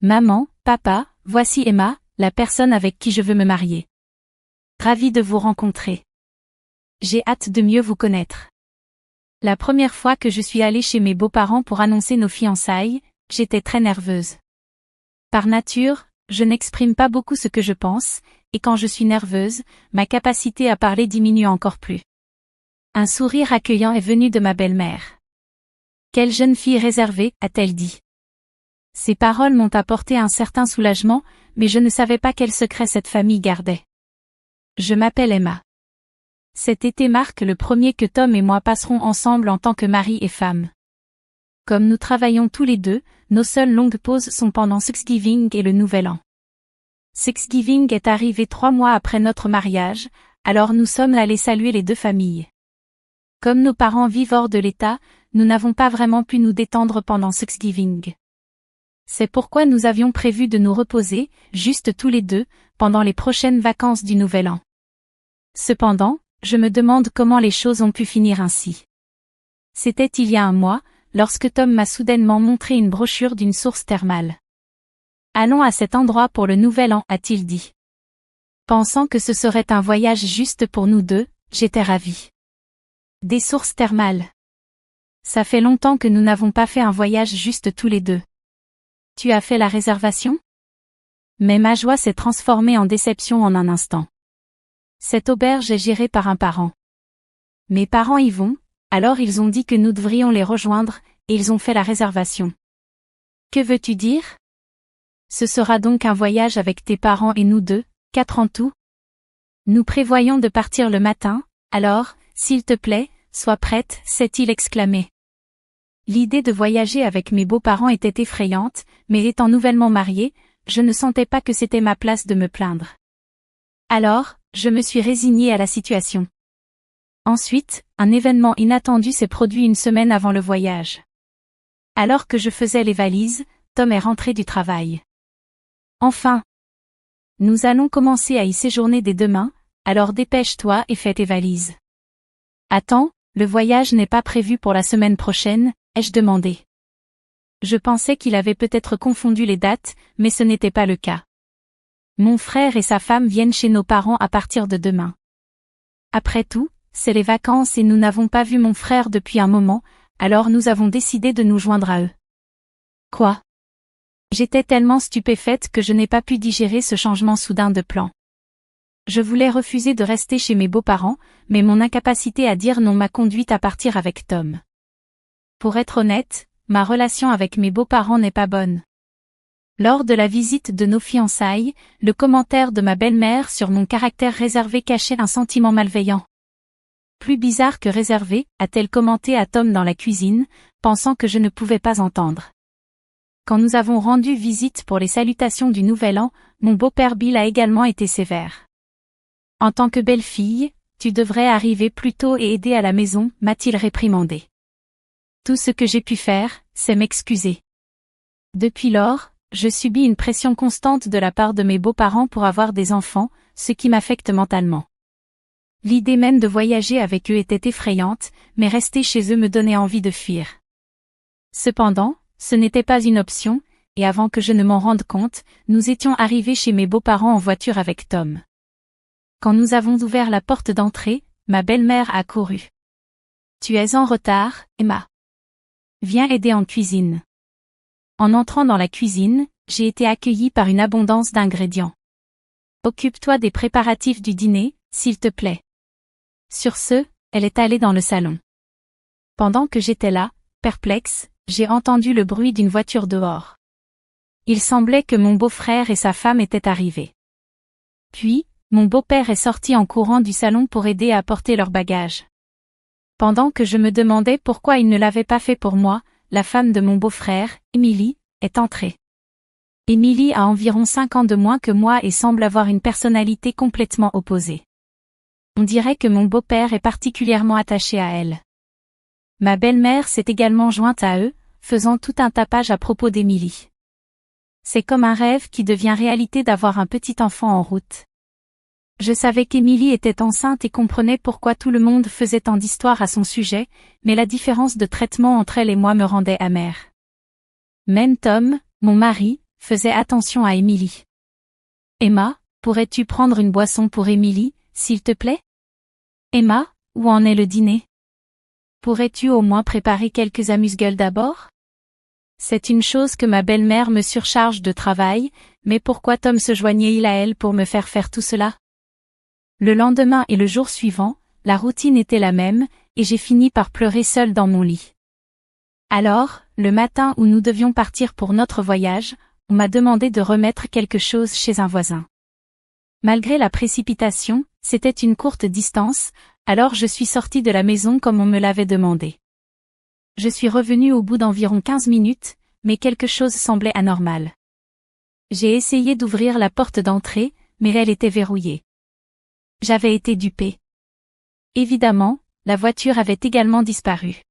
Maman, papa, voici Emma, la personne avec qui je veux me marier. Ravie de vous rencontrer. J'ai hâte de mieux vous connaître. La première fois que je suis allée chez mes beaux-parents pour annoncer nos fiançailles, j'étais très nerveuse. Par nature, je n'exprime pas beaucoup ce que je pense, et quand je suis nerveuse, ma capacité à parler diminue encore plus. Un sourire accueillant est venu de ma belle-mère. Quelle jeune fille réservée, a-t-elle dit. Ces paroles m'ont apporté un certain soulagement, mais je ne savais pas quel secret cette famille gardait. Je m'appelle Emma. Cet été marque le premier que Tom et moi passerons ensemble en tant que mari et femme. Comme nous travaillons tous les deux, nos seules longues pauses sont pendant Thanksgiving et le Nouvel An. Thanksgiving est arrivé 3 mois après notre mariage, alors nous sommes allés saluer les deux familles. Comme nos parents vivent hors de l'État, nous n'avons pas vraiment pu nous détendre pendant Thanksgiving. C'est pourquoi nous avions prévu de nous reposer, juste tous les deux, pendant les prochaines vacances du Nouvel An. Cependant, je me demande comment les choses ont pu finir ainsi. C'était il y a un mois, lorsque Tom m'a soudainement montré une brochure d'une source thermale. Allons à cet endroit pour le Nouvel An, a-t-il dit. Pensant que ce serait un voyage juste pour nous deux, j'étais ravie. Des sources thermales. Ça fait longtemps que nous n'avons pas fait un voyage juste tous les deux. Tu as fait la réservation? Mais ma joie s'est transformée en déception en un instant. Cette auberge est gérée par un parent. Mes parents y vont, alors ils ont dit que nous devrions les rejoindre, et ils ont fait la réservation. Que veux-tu dire? Ce sera donc un voyage avec tes parents et nous deux, 4 en tout? Nous prévoyons de partir le matin, alors, s'il te plaît, sois prête, s'est-il exclamé. L'idée de voyager avec mes beaux-parents était effrayante, mais étant nouvellement mariée, je ne sentais pas que c'était ma place de me plaindre. Alors, je me suis résignée à la situation. Ensuite, un événement inattendu s'est produit une semaine avant le voyage. Alors que je faisais les valises, Tom est rentré du travail. Enfin! Nous allons commencer à y séjourner dès demain, alors dépêche-toi et fais tes valises. Attends, le voyage n'est pas prévu pour la semaine prochaine, ai-je demandé. Je pensais qu'il avait peut-être confondu les dates, mais ce n'était pas le cas. Mon frère et sa femme viennent chez nos parents à partir de demain. Après tout, c'est les vacances et nous n'avons pas vu mon frère depuis un moment, alors nous avons décidé de nous joindre à eux. Quoi? J'étais tellement stupéfaite que je n'ai pas pu digérer ce changement soudain de plan. Je voulais refuser de rester chez mes beaux-parents, mais mon incapacité à dire non m'a conduite à partir avec Tom. Pour être honnête, ma relation avec mes beaux-parents n'est pas bonne. Lors de la visite de nos fiançailles, le commentaire de ma belle-mère sur mon caractère réservé cachait un sentiment malveillant. Plus bizarre que réservé, a-t-elle commenté à Tom dans la cuisine, pensant que je ne pouvais pas entendre. Quand nous avons rendu visite pour les salutations du Nouvel An, mon beau-père Bill a également été sévère. En tant que belle-fille, tu devrais arriver plus tôt et aider à la maison, m'a-t-il réprimandé. Tout ce que j'ai pu faire, c'est m'excuser. Depuis lors, je subis une pression constante de la part de mes beaux-parents pour avoir des enfants, ce qui m'affecte mentalement. L'idée même de voyager avec eux était effrayante, mais rester chez eux me donnait envie de fuir. Cependant, ce n'était pas une option, et avant que je ne m'en rende compte, nous étions arrivés chez mes beaux-parents en voiture avec Tom. Quand nous avons ouvert la porte d'entrée, ma belle-mère a couru. Tu es en retard, Emma. Viens aider en cuisine. En entrant dans la cuisine, j'ai été accueillie par une abondance d'ingrédients. Occupe-toi des préparatifs du dîner, s'il te plaît. Sur ce, elle est allée dans le salon. Pendant que j'étais là, perplexe, j'ai entendu le bruit d'une voiture dehors. Il semblait que mon beau-frère et sa femme étaient arrivés. Puis, mon beau-père est sorti en courant du salon pour aider à porter leurs bagages. Pendant que je me demandais pourquoi il ne l'avait pas fait pour moi, la femme de mon beau-frère, Emily, est entrée. Emily a environ 5 ans de moins que moi et semble avoir une personnalité complètement opposée. On dirait que mon beau-père est particulièrement attaché à elle. Ma belle-mère s'est également jointe à eux, faisant tout un tapage à propos d'Emily. C'est comme un rêve qui devient réalité d'avoir un petit enfant en route. Je savais qu'Emily était enceinte et comprenais pourquoi tout le monde faisait tant d'histoires à son sujet, mais la différence de traitement entre elle et moi me rendait amère. Même Tom, mon mari, faisait attention à Emily. Emma, pourrais-tu prendre une boisson pour Emily, s'il te plaît? Emma, où en est le dîner? Pourrais-tu au moins préparer quelques amuse-gueules d'abord? C'est une chose que ma belle-mère me surcharge de travail, mais pourquoi Tom se joignait-il à elle pour me faire tout cela? Le lendemain et le jour suivant, la routine était la même, et j'ai fini par pleurer seule dans mon lit. Alors, le matin où nous devions partir pour notre voyage, on m'a demandé de remettre quelque chose chez un voisin. Malgré la précipitation, c'était une courte distance, alors je suis sortie de la maison comme on me l'avait demandé. Je suis revenue au bout d'environ 15 minutes, mais quelque chose semblait anormal. J'ai essayé d'ouvrir la porte d'entrée, mais elle était verrouillée. J'avais été dupée. Évidemment, la voiture avait également disparu.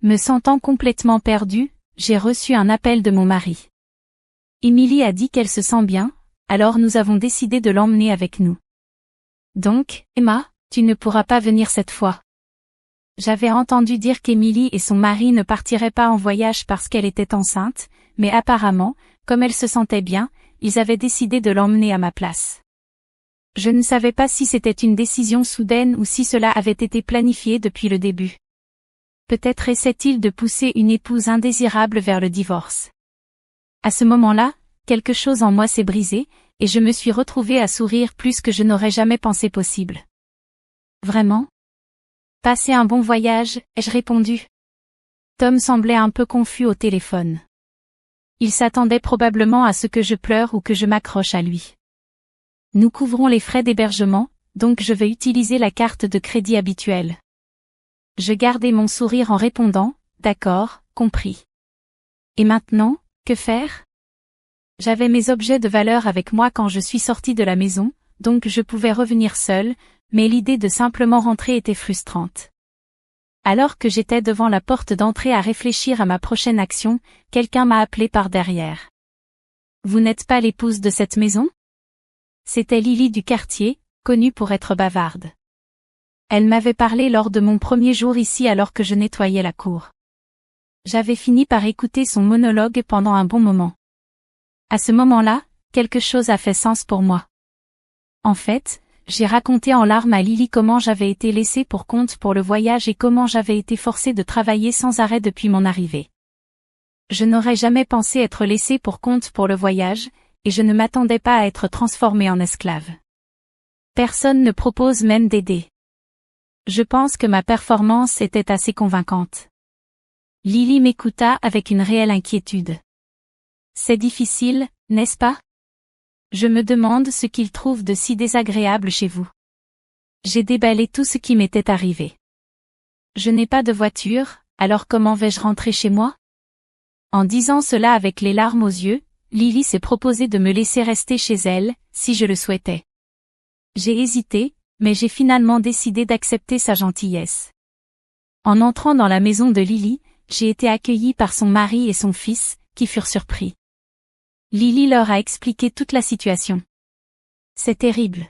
Me sentant complètement perdue, j'ai reçu un appel de mon mari. Emily a dit qu'elle se sent bien, alors nous avons décidé de l'emmener avec nous. Donc, Emma, tu ne pourras pas venir cette fois. J'avais entendu dire qu'Emily et son mari ne partiraient pas en voyage parce qu'elle était enceinte, mais apparemment, comme elle se sentait bien, ils avaient décidé de l'emmener à ma place. Je ne savais pas si c'était une décision soudaine ou si cela avait été planifié depuis le début. Peut-être essaie-t-il de pousser une épouse indésirable vers le divorce. À ce moment-là, quelque chose en moi s'est brisé, et je me suis retrouvée à sourire plus que je n'aurais jamais pensé possible. Vraiment? Passez un bon voyage, ai-je répondu. Tom semblait un peu confus au téléphone. Il s'attendait probablement à ce que je pleure ou que je m'accroche à lui. Nous couvrons les frais d'hébergement, donc je vais utiliser la carte de crédit habituelle. Je gardai mon sourire en répondant, d'accord, compris. Et maintenant, que faire? J'avais mes objets de valeur avec moi quand je suis sortie de la maison, donc je pouvais revenir seule, mais l'idée de simplement rentrer était frustrante. Alors que j'étais devant la porte d'entrée à réfléchir à ma prochaine action, quelqu'un m'a appelé par derrière. Vous n'êtes pas l'épouse de cette maison? C'était Lily du quartier, connue pour être bavarde. Elle m'avait parlé lors de mon premier jour ici alors que je nettoyais la cour. J'avais fini par écouter son monologue pendant un bon moment. À ce moment-là, quelque chose a fait sens pour moi. En fait, j'ai raconté en larmes à Lily comment j'avais été laissée pour compte pour le voyage et comment j'avais été forcée de travailler sans arrêt depuis mon arrivée. Je n'aurais jamais pensé être laissée pour compte pour le voyage, et je ne m'attendais pas à être transformée en esclave. Personne ne propose même d'aider. Je pense que ma performance était assez convaincante. Lily m'écouta avec une réelle inquiétude. C'est difficile, n'est-ce pas? Je me demande ce qu'il trouve de si désagréable chez vous. J'ai déballé tout ce qui m'était arrivé. Je n'ai pas de voiture, alors comment vais-je rentrer chez moi? En disant cela avec les larmes aux yeux, Lily s'est proposé de me laisser rester chez elle, si je le souhaitais. J'ai hésité, mais j'ai finalement décidé d'accepter sa gentillesse. En entrant dans la maison de Lily, j'ai été accueillie par son mari et son fils, qui furent surpris. Lily leur a expliqué toute la situation. C'est terrible.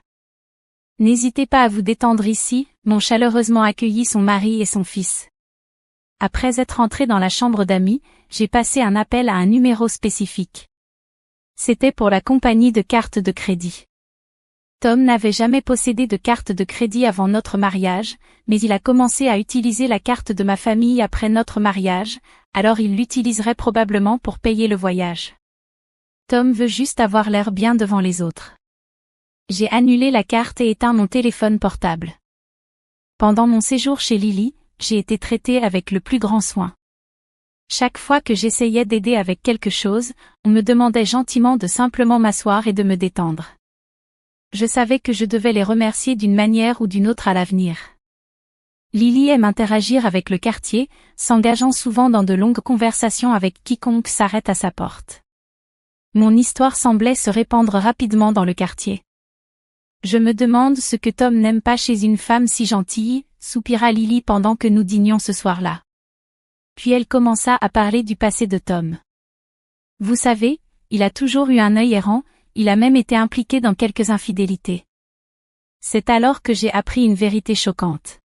N'hésitez pas à vous détendre ici, m'ont chaleureusement accueilli son mari et son fils. Après être entrée dans la chambre d'amis, j'ai passé un appel à un numéro spécifique. C'était pour la compagnie de cartes de crédit. Tom n'avait jamais possédé de carte de crédit avant notre mariage, mais il a commencé à utiliser la carte de ma famille après notre mariage, alors il l'utiliserait probablement pour payer le voyage. Tom veut juste avoir l'air bien devant les autres. J'ai annulé la carte et éteint mon téléphone portable. Pendant mon séjour chez Lily, j'ai été traitée avec le plus grand soin. Chaque fois que j'essayais d'aider avec quelque chose, on me demandait gentiment de simplement m'asseoir et de me détendre. Je savais que je devais les remercier d'une manière ou d'une autre à l'avenir. Lily aime interagir avec le quartier, s'engageant souvent dans de longues conversations avec quiconque s'arrête à sa porte. Mon histoire semblait se répandre rapidement dans le quartier. Je me demande ce que Tom n'aime pas chez une femme si gentille, soupira Lily pendant que nous dînions ce soir-là. Puis elle commença à parler du passé de Tom. Vous savez, il a toujours eu un œil errant, il a même été impliqué dans quelques infidélités. C'est alors que j'ai appris une vérité choquante.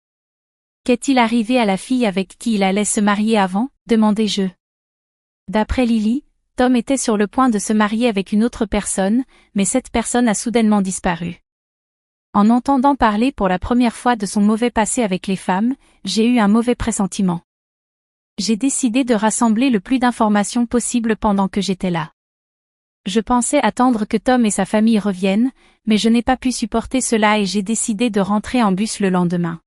Qu'est-il arrivé à la fille avec qui il allait se marier avant, demandai-je. D'après Lily, Tom était sur le point de se marier avec une autre personne, mais cette personne a soudainement disparu. En entendant parler pour la première fois de son mauvais passé avec les femmes, j'ai eu un mauvais pressentiment. J'ai décidé de rassembler le plus d'informations possible pendant que j'étais là. Je pensais attendre que Tom et sa famille reviennent, mais je n'ai pas pu supporter cela et j'ai décidé de rentrer en bus le lendemain.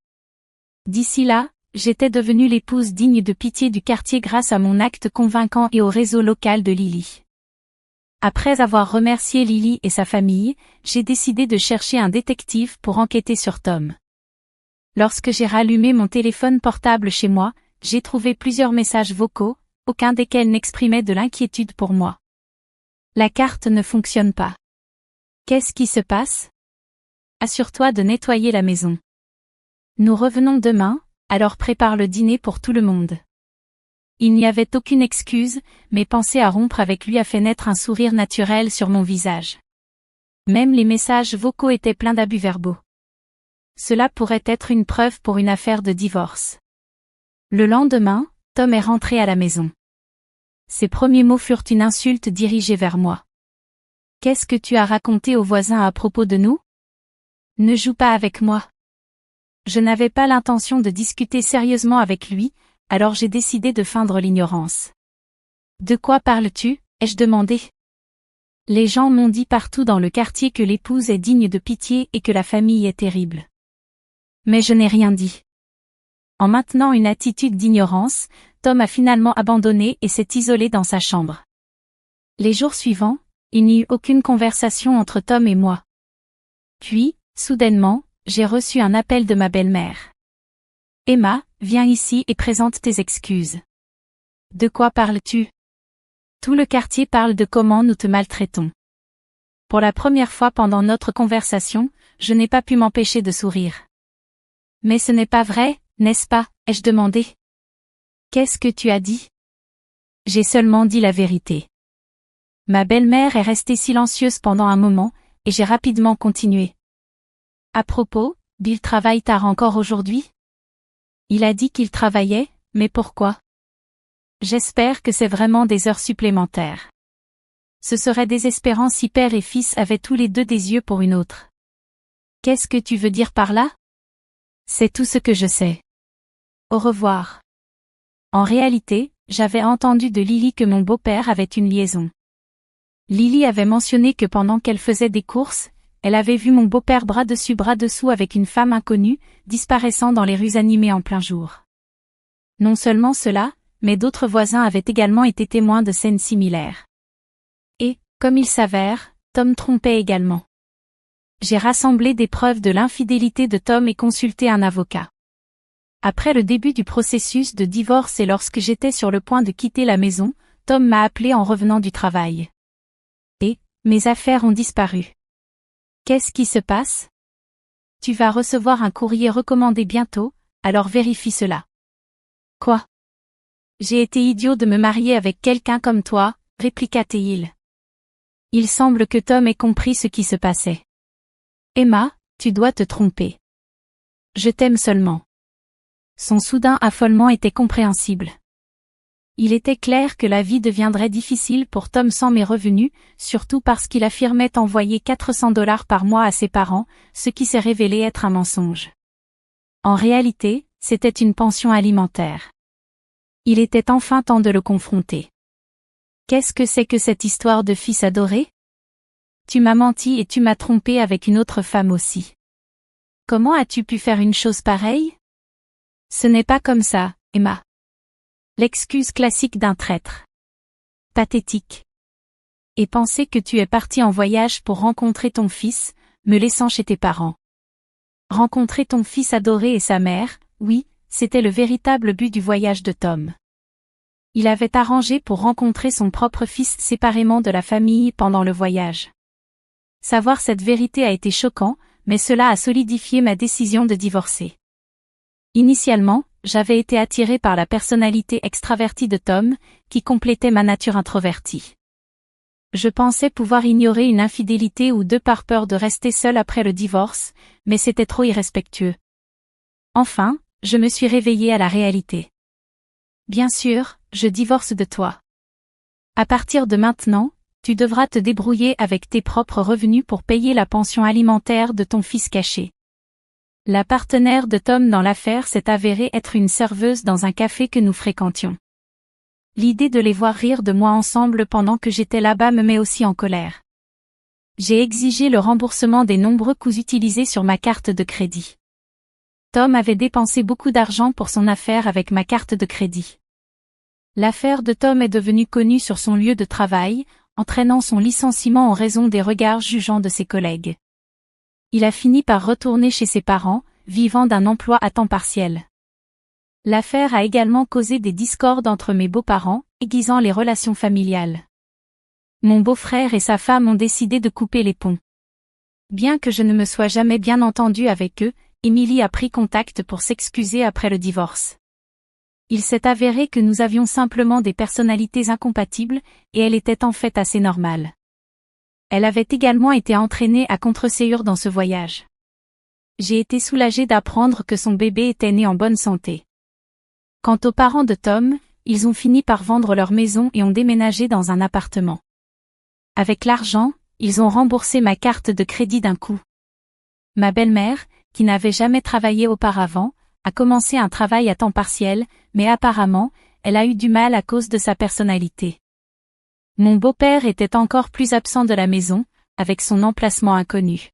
D'ici là, j'étais devenue l'épouse digne de pitié du quartier grâce à mon acte convaincant et au réseau local de Lily. Après avoir remercié Lily et sa famille, j'ai décidé de chercher un détective pour enquêter sur Tom. Lorsque j'ai rallumé mon téléphone portable chez moi, j'ai trouvé plusieurs messages vocaux, aucun desquels n'exprimait de l'inquiétude pour moi. La carte ne fonctionne pas. Qu'est-ce qui se passe? Assure-toi de nettoyer la maison. Nous revenons demain, alors prépare le dîner pour tout le monde. Il n'y avait aucune excuse, mais penser à rompre avec lui a fait naître un sourire naturel sur mon visage. Même les messages vocaux étaient pleins d'abus verbaux. Cela pourrait être une preuve pour une affaire de divorce. Le lendemain, Tom est rentré à la maison. Ses premiers mots furent une insulte dirigée vers moi. « Qu'est-ce que tu as raconté aux voisins à propos de nous? Ne joue pas avec moi. » Je n'avais pas l'intention de discuter sérieusement avec lui, alors j'ai décidé de feindre l'ignorance. « De quoi parles-tu » ai-je demandé. Les gens m'ont dit partout dans le quartier que l'épouse est digne de pitié et que la famille est terrible. Mais je n'ai rien dit. En maintenant une attitude d'ignorance, Tom a finalement abandonné et s'est isolé dans sa chambre. Les jours suivants, il n'y eut aucune conversation entre Tom et moi. Puis, soudainement, j'ai reçu un appel de ma belle-mère. « Emma, viens ici et présente tes excuses. »« De quoi parles-tu ? » ?»« Tout le quartier parle de comment nous te maltraitons. » Pour la première fois pendant notre conversation, je n'ai pas pu m'empêcher de sourire. « Mais ce n'est pas vrai, n'est-ce pas ?» ai-je demandé. « Qu'est-ce que tu as dit ? » J'ai seulement dit la vérité. Ma belle-mère est restée silencieuse pendant un moment, et j'ai rapidement continué. « À propos, Bill travaille tard encore aujourd'hui ? » Il a dit qu'il travaillait, mais pourquoi ? J'espère que c'est vraiment des heures supplémentaires. Ce serait désespérant si père et fils avaient tous les deux des yeux pour une autre. Qu'est-ce que tu veux dire par là ? C'est tout ce que je sais. Au revoir. En réalité, j'avais entendu de Lily que mon beau-père avait une liaison. Lily avait mentionné que pendant qu'elle faisait des courses, elle avait vu mon beau-père bras dessus bras dessous avec une femme inconnue, disparaissant dans les rues animées en plein jour. Non seulement cela, mais d'autres voisins avaient également été témoins de scènes similaires. Et, comme il s'avère, Tom trompait également. J'ai rassemblé des preuves de l'infidélité de Tom et consulté un avocat. Après le début du processus de divorce et lorsque j'étais sur le point de quitter la maison, Tom m'a appelé en revenant du travail. Et, mes affaires ont disparu. Qu'est-ce qui se passe ? Tu vas recevoir un courrier recommandé bientôt, alors vérifie cela. Quoi ? J'ai été idiot de me marier avec quelqu'un comme toi, répliqua Théil. Il semble que Tom ait compris ce qui se passait. Emma, tu dois te tromper. Je t'aime seulement. Son soudain affolement était compréhensible. Il était clair que la vie deviendrait difficile pour Tom sans mes revenus, surtout parce qu'il affirmait envoyer $400 par mois à ses parents, ce qui s'est révélé être un mensonge. En réalité, c'était une pension alimentaire. Il était enfin temps de le confronter. Qu'est-ce que c'est que cette histoire de fils adoré ? Tu m'as menti et tu m'as trompé avec une autre femme aussi. Comment as-tu pu faire une chose pareille ? Ce n'est pas comme ça, Emma. L'excuse classique d'un traître. Pathétique. Et penser que tu es partie en voyage pour rencontrer ton fils, me laissant chez tes parents. Rencontrer ton fils adoré et sa mère, oui, c'était le véritable but du voyage de Tom. Il avait arrangé pour rencontrer son propre fils séparément de la famille pendant le voyage. Savoir cette vérité a été choquant, mais cela a solidifié ma décision de divorcer. Initialement, j'avais été attirée par la personnalité extravertie de Tom, qui complétait ma nature introvertie. Je pensais pouvoir ignorer une infidélité ou deux par peur de rester seule après le divorce, mais c'était trop irrespectueux. Enfin, je me suis réveillée à la réalité. Bien sûr, je divorce de toi. À partir de maintenant, tu devras te débrouiller avec tes propres revenus pour payer la pension alimentaire de ton fils caché. La partenaire de Tom dans l'affaire s'est avérée être une serveuse dans un café que nous fréquentions. L'idée de les voir rire de moi ensemble pendant que j'étais là-bas me met aussi en colère. J'ai exigé le remboursement des nombreux coups utilisés sur ma carte de crédit. Tom avait dépensé beaucoup d'argent pour son affaire avec ma carte de crédit. L'affaire de Tom est devenue connue sur son lieu de travail, entraînant son licenciement en raison des regards jugeants de ses collègues. Il a fini par retourner chez ses parents, vivant d'un emploi à temps partiel. L'affaire a également causé des discordes entre mes beaux-parents, aiguisant les relations familiales. Mon beau-frère et sa femme ont décidé de couper les ponts. Bien que je ne me sois jamais bien entendue avec eux, Émilie a pris contact pour s'excuser après le divorce. Il s'est avéré que nous avions simplement des personnalités incompatibles, et elle était en fait assez normale. Elle avait également été entraînée à contre-ségur dans ce voyage. J'ai été soulagée d'apprendre que son bébé était né en bonne santé. Quant aux parents de Tom, ils ont fini par vendre leur maison et ont déménagé dans un appartement. Avec l'argent, ils ont remboursé ma carte de crédit d'un coup. Ma belle-mère, qui n'avait jamais travaillé auparavant, a commencé un travail à temps partiel, mais apparemment, elle a eu du mal à cause de sa personnalité. Mon beau-père était encore plus absent de la maison, avec son emplacement inconnu.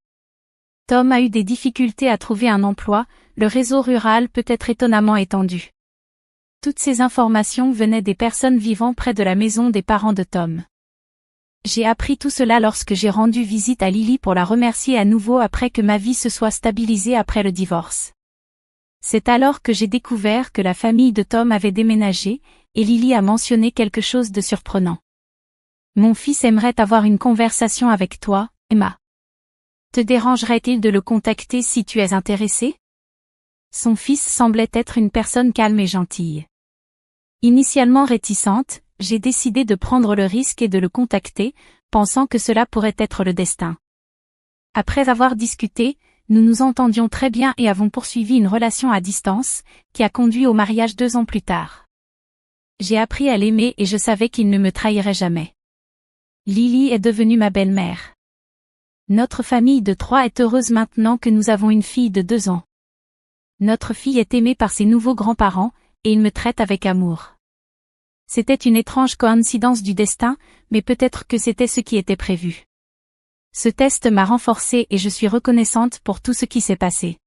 Tom a eu des difficultés à trouver un emploi, le réseau rural peut être étonnamment étendu. Toutes ces informations venaient des personnes vivant près de la maison des parents de Tom. J'ai appris tout cela lorsque j'ai rendu visite à Lily pour la remercier à nouveau après que ma vie se soit stabilisée après le divorce. C'est alors que j'ai découvert que la famille de Tom avait déménagé, et Lily a mentionné quelque chose de surprenant. Mon fils aimerait avoir une conversation avec toi, Emma. Te dérangerait-il de le contacter si tu es intéressée? Son fils semblait être une personne calme et gentille. Initialement réticente, j'ai décidé de prendre le risque et de le contacter, pensant que cela pourrait être le destin. Après avoir discuté, nous nous entendions très bien et avons poursuivi une relation à distance, qui a conduit au mariage 2 ans plus tard. J'ai appris à l'aimer et je savais qu'il ne me trahirait jamais. Lily est devenue ma belle-mère. Notre famille de 3 est heureuse maintenant que nous avons une fille de 2 ans. Notre fille est aimée par ses nouveaux grands-parents, et ils me traitent avec amour. C'était une étrange coïncidence du destin, mais peut-être que c'était ce qui était prévu. Ce test m'a renforcée et je suis reconnaissante pour tout ce qui s'est passé.